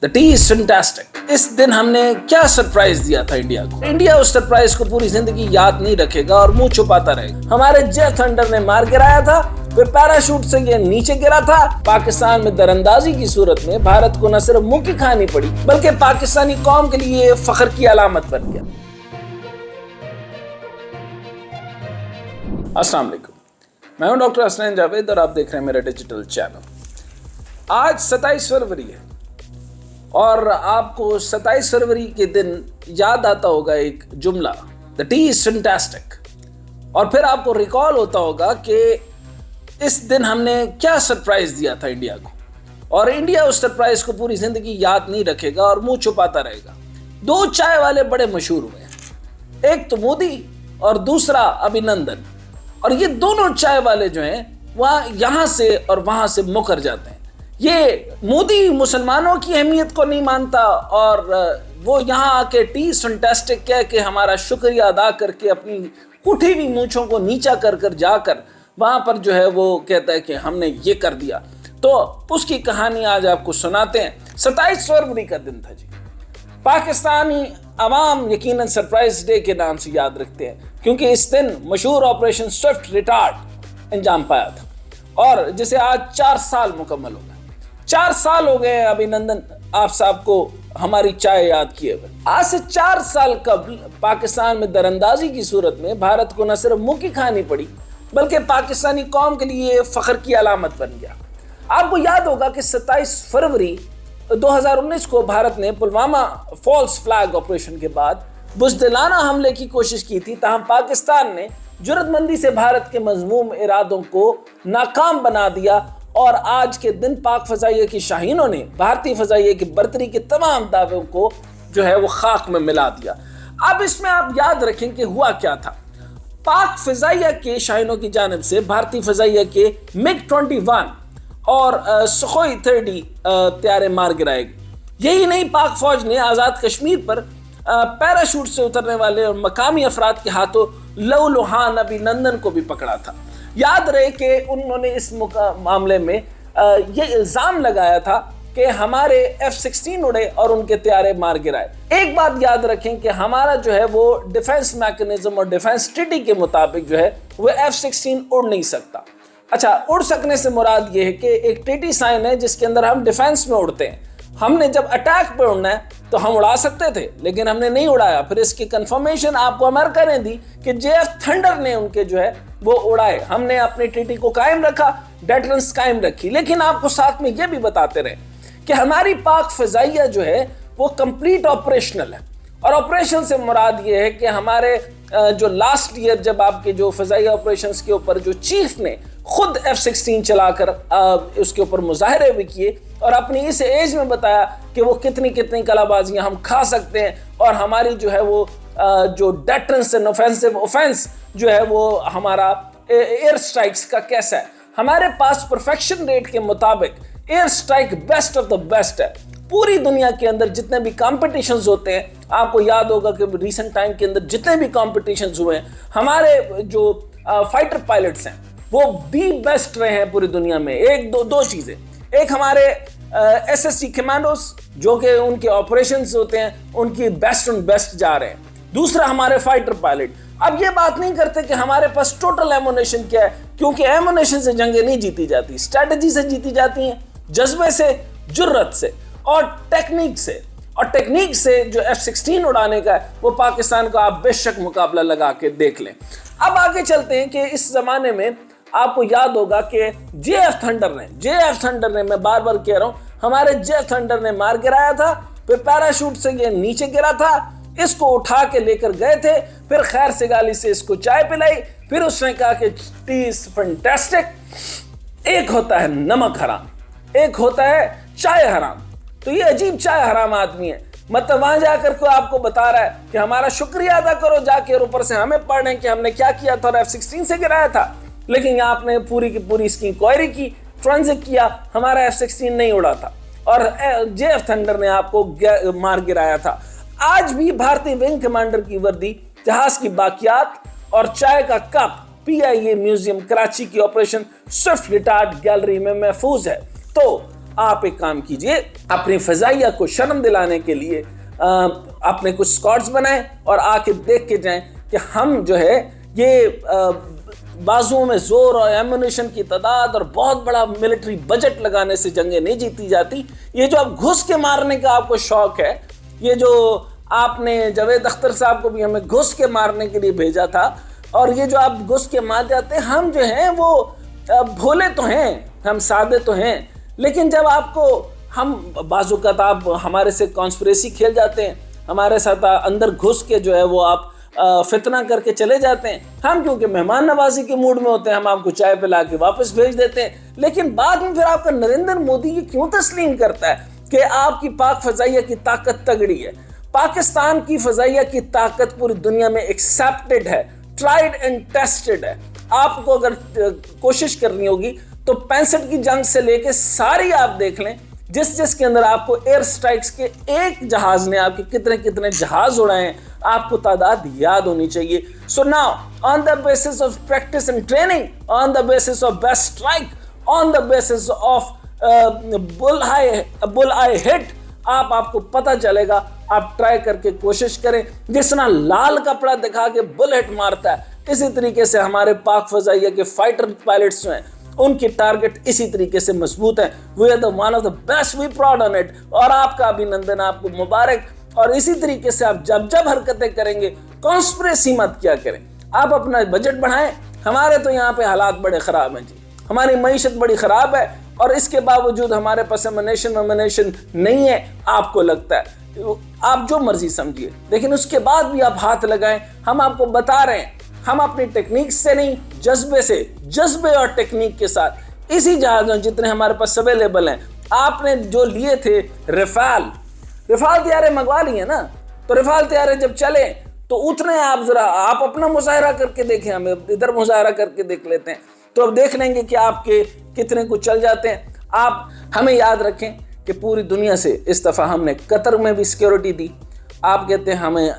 The tea is fantastic. इस दिन हमने क्या सरप्राइज दिया था इंडिया को। इंडिया उस सरप्राइज को पूरी जिंदगी याद नहीं रखेगा और मुंह छुपाता रहेगा। हमारे जेफ थंडर ने मार गिराया था, फिर पैराशूट से ये नीचे गिरा था। पाकिस्तान में दरअंदाजी की सूरत में भारत को न सिर्फ मुंह की खानी पड़ी बल्कि पाकिस्तानी कौम के लिए फख्र की अलामत बन गया। अस्सलाम वालेकुम, मैं हूं डॉक्टर हसनैन जावेद और आप देख रहे हैं मेरा डिजिटल चैनल। आज 27 फरवरी है और आपको 27 फरवरी के दिन याद आता होगा एक जुमला, द टी इज फैंटास्टिक। और फिर आपको रिकॉल होता होगा कि इस दिन हमने क्या सरप्राइज दिया था इंडिया को, और इंडिया उस सरप्राइज को पूरी जिंदगी याद नहीं रखेगा और मुंह छुपाता रहेगा। दो चाय वाले बड़े मशहूर हुए हैं, एक तो मोदी और दूसरा अभिनंदन। और ये दोनों चाय वाले जो हैं वह यहाँ से और वहाँ से मुकर जाते हैं। ये मोदी मुसलमानों की अहमियत को नहीं मानता और वो यहाँ आके टी फैंटास्टिक कह के हमारा शुक्रिया अदा करके अपनी उठी हुई मूंछों को नीचा कर कर जाकर वहाँ पर जो है वो कहता है कि हमने ये कर दिया। तो उसकी कहानी आज आपको सुनाते हैं। 27 फरवरी का दिन था जी। पाकिस्तानी अवाम यकीनन सरप्राइज डे के नाम से याद रखते हैं क्योंकि इस दिन मशहूर ऑपरेशन स्विफ्ट रिटार्ड अंजाम पाया था और जिसे आज 4 साल मुकम्मल हो गए। 4 साल हो गए अभिनंदन आप साहब को हमारी चाय याद किए हुए। आज से 4 साल कबल पाकिस्तान में दरअंदाजी की सूरत में भारत को न सिर्फ मुंह की खानी पड़ी बल्कि पाकिस्तानी कौम के लिए फख्र की अलामत बन गया। आपको याद होगा कि 27 फरवरी 2019 को भारत ने पुलवामा फॉल्स फ्लैग ऑपरेशन के बाद बुज़दिलाना हमले की कोशिश की थी, ताहम पाकिस्तान ने जुर्रतमंदी से भारत के मज़मूम इरादों को नाकाम बना दिया और आज के दिन पाक फ़ज़ाइया की शाहीनों ने भारतीय फ़ज़ाइया की बर्तरी के तमाम दावों को जो है वो खाक में मिला दिया। अब इसमें आप याद रखें कि हुआ क्या था। पाक फ़ज़ाइया के शाहीनों की जानिब से भारतीय फ़ज़ाइया के MiG-21 और सुखोई 30 त्यारे मार गिराए गए। यही नहीं, पाक फौज ने आज़ाद कश्मीर पर पैराशूट से उतरने वाले और मकामी अफराद के हाथों लहूलुहान अभिनंदन को भी पकड़ा था। याद रहे कि उन्होंने इस मामले में ये इल्ज़ाम लगाया था कि हमारे F-16 उड़े और उनके त्यारे मार गिराए। एक बात याद रखें कि हमारा जो है वो डिफेंस मैकेनिज्म और डिफेंस ट्रीटी के मुताबिक जो है वो F-16 उड़ नहीं सकता। अच्छा, उड़ सकने से मुराद ये है कि एक ट्रीटी साइन है जिसके अंदर हम डिफेंस में उड़ते हैं। हमने जब अटैक पे उड़ना है तो हम उड़ा सकते थे लेकिन हमने नहीं उड़ाया। फिर इसकी कंफर्मेशन आपको अमेरिका ने दी कि जेएफ थंडर ने उनके जो है वो उड़ाए। हमने अपनी ट्रीटी को कायम रखा, डेटरेंस कायम रखी, लेकिन आपको साथ में ये भी बताते रहे कि हमारी पाक फ़ज़ाइया जो है वो कंप्लीट ऑपरेशनल है। और ऑपरेशन से मुराद ये है कि हमारे जो लास्ट ईयर जब आपके जो फ़ज़ाइया ऑपरेशंस के ऊपर जो चीफ ने खुद F-16 चलाकर उसके ऊपर मुजाहरे भी किए और अपनी इस एज में बताया कि वो कितनी कितनी कलाबाजियां हम खा सकते हैं और हमारी जो है वो जो डेटरेंस एंड ऑफेंसिव ऑफेंस जो है वो हमारा एयर स्ट्राइक्स का कैसा है। हमारे पास परफेक्शन रेट के मुताबिक air strike best of the best है। पूरी दुनिया के अंदर जितने भी कॉम्पिटिशन्स होते हैं, आपको याद होगा कि रिसेंट टाइम के अंदर जितने भी कॉम्पिटिशन्स हुए हैं, हमारे जो फाइटर पायलट्स हैं वो दी बेस्ट रहे हैं पूरी दुनिया में। एक दो चीज़ें, एक हमारे SST कमांडोज जो कि उनके ऑपरेशंस होते हैं उनकी बेस्ट ऑन बेस्ट जा रहे हैं। दूसरा हमारे फाइटर पायलट। अब ये बात नहीं करते कि हमारे पास टोटल एमुनेशन क्या है, क्योंकि एमुनेशन से जंगें नहीं जीती जाती, स्ट्रैटेजी से जीती जाती हैं, जज्बे से, जुर्रत से और टेक्निक से। और टेक्निक से जो F-16 उड़ाने का है वो पाकिस्तान का आप बेशक मुकाबला लगा के देख लें। अब आगे चलते हैं कि इस ज़माने में आपको याद होगा कि जेएफ थंडर ने मैं बार बार कह रहा हूँ, हमारे जेएफ थंडर ने मार गिराया था, फिर पैराशूट से ये नीचे गिरा था, इसको उठा के लेकर गए थे, फिर खैर से गाली से इसको चाय पिलाई, फिर उसने कहा कि टी इज फैंटास्टिक। एक होता है नमक हराम, एक होता है चाय हराम। तो ये अजीब चाय हराम आदमी है, मतलब वहां जाकर को आपको बता रहा है कि हमारा शुक्रिया अदा करो जाके, और ऊपर से हमें पढ़ रहे हैं कि हमने क्या किया था और F-16 से गिराया था। लेकिन आपने पूरी की पूरी इसकी इंक्वायरी की, फोरेंसिक किया, हमारा F-16 नहीं उड़ा था और जेएफ थंडर ने आपको मार गिराया था। आज भी भारतीय विंग कमांडर की वर्दी, जहाज की बाकियात और चाय का कप PIA म्यूजियम कराची की ऑपरेशन स्विफ्ट रिटार्ड गैलरी में महफूज है। तो آپ ایک کام کیجئے, اپنی فضائیہ کو شرم دلانے کے لیے اپنے کچھ اسکواڈز بنائیں اور آ کے دیکھ کے جائیں کہ ہم جو ہے یہ بازوؤں میں زور اور ایمونیشن کی تعداد اور بہت بڑا ملٹری بجٹ لگانے سے جنگیں نہیں جیتی جاتی. یہ جو اب گھس کے مارنے کا آپ کو شوق ہے, یہ جو آپ نے جاوید اختر صاحب کو بھی ہمیں گھس کے مارنے کے لیے بھیجا تھا, اور یہ جو آپ گھس کے مار جاتے ہیں, ہم جو ہیں وہ بھولے تو ہیں, ہم سادے تو ہیں, لیکن جب آپ کو ہم بعض اوقات آپ ہمارے سے کانسپریسی کھیل جاتے ہیں, ہمارے ساتھ اندر گھس کے جو ہے وہ آپ فتنہ کر کے چلے جاتے ہیں. ہم کیونکہ مہمان نوازی کے موڈ میں ہوتے ہیں, ہم آپ کو چائے پلا کے واپس بھیج دیتے ہیں, لیکن بعد میں پھر آپ کا نریندر مودی یہ کیوں تسلیم کرتا ہے کہ آپ کی پاک فضائیہ کی طاقت تگڑی ہے. پاکستان کی فضائیہ کی طاقت پوری دنیا میں ایکسیپٹڈ ہے, ٹرائیڈ اینڈ ٹیسٹڈ ہے. آپ کو اگر کوشش کرنی ہوگی تو 65 کی جنگ سے لے کے ساری آپ دیکھ لیں, جس کے اندر آپ کو ایئر سٹرائکس کے ایک جہاز نے آپ کے کتنے جہاز اڑائے ہیں, آپ کو تعداد یاد ہونی چاہیے. So now, on the basis of practice and training, on the basis of best strike, on the basis of bullseye hit, آپ کو پتہ چلے گا. آپ ٹرائی کر کے کوشش کریں. جس طرح لال کپڑا دکھا کے بلٹ مارتا ہے, اسی طریقے سے ہمارے پاک فضائیہ کے فائٹر پائلٹس جو ہیں ان کی ٹارگٹ اسی طریقے سے مضبوط ہیں. We are the one of the best, we proud on it. اور آپ کا ابھینندن, آپ کو مبارک. اور اسی طریقے سے آپ جب حرکتیں کریں گے, کانسپریسی مت کیا کریں. آپ اپنا بجٹ بڑھائیں. ہمارے تو یہاں پہ حالات بڑے خراب ہیں جی, ہماری معیشت بڑی خراب ہے, اور اس کے باوجود ہمارے پاس امنیشن نہیں ہے. آپ کو لگتا ہے, آپ جو مرضی سمجھیے, لیکن اس کے بعد بھی آپ ہاتھ لگائیں. ہم آپ کو بتا رہے ہیں, ہم اپنی ٹیکنیک سے نہیں, جذبے اور ٹیکنیک کے ساتھ اسی جہازوں جتنے ہمارے پاس اویلیبل ہیں. آپ نے جو لیے تھے رفال طیارے منگوا لیے نا, تو رفال طیارے جب چلے تو اتنے آپ اپنا مظاہرہ کر کے دیکھیں, ہمیں ادھر مظاہرہ کر کے دیکھ لیتے ہیں, تو اب دیکھ لیں گے کہ آپ کے کتنے کو چل جاتے ہیں. آپ ہمیں یاد رکھیں کہ پوری دنیا سے اس دفعہ ہم نے قطر میں بھی سیکیورٹی دی. آپ کہتے ہیں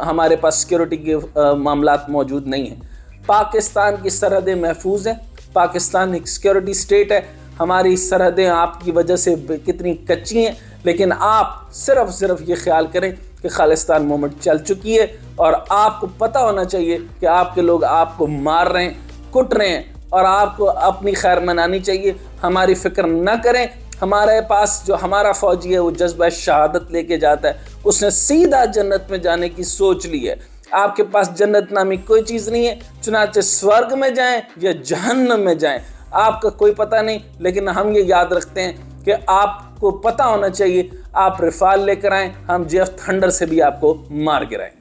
ہمارے پاس سیکیورٹی کے معاملات موجود نہیں ہیں. پاکستان کی سرحدیں محفوظ ہیں. پاکستان ایک سیکیورٹی سٹیٹ ہے. ہماری سرحدیں آپ کی وجہ سے کتنی کچی ہیں, لیکن آپ صرف یہ خیال کریں کہ خالصتان موومنٹ چل چکی ہے, اور آپ کو پتہ ہونا چاہیے کہ آپ کے لوگ آپ کو مار رہے ہیں, کٹ رہے ہیں, اور آپ کو اپنی خیر منانی چاہیے. ہماری فکر نہ کریں. ہمارے پاس جو ہمارا فوجی ہے وہ جذبہ شہادت لے کے جاتا ہے. اس نے سیدھا جنت میں جانے کی سوچ لی ہے. آپ کے پاس جنت نامی کوئی چیز نہیں ہے. چنانچہ سورگ میں جائیں یا جہنم میں جائیں, آپ کا کوئی پتہ نہیں. لیکن ہم یہ یاد رکھتے ہیں کہ آپ کو پتہ ہونا چاہیے, آپ رفال لے کر آئیں, ہم JF تھنڈر سے بھی آپ کو مار گرائیں.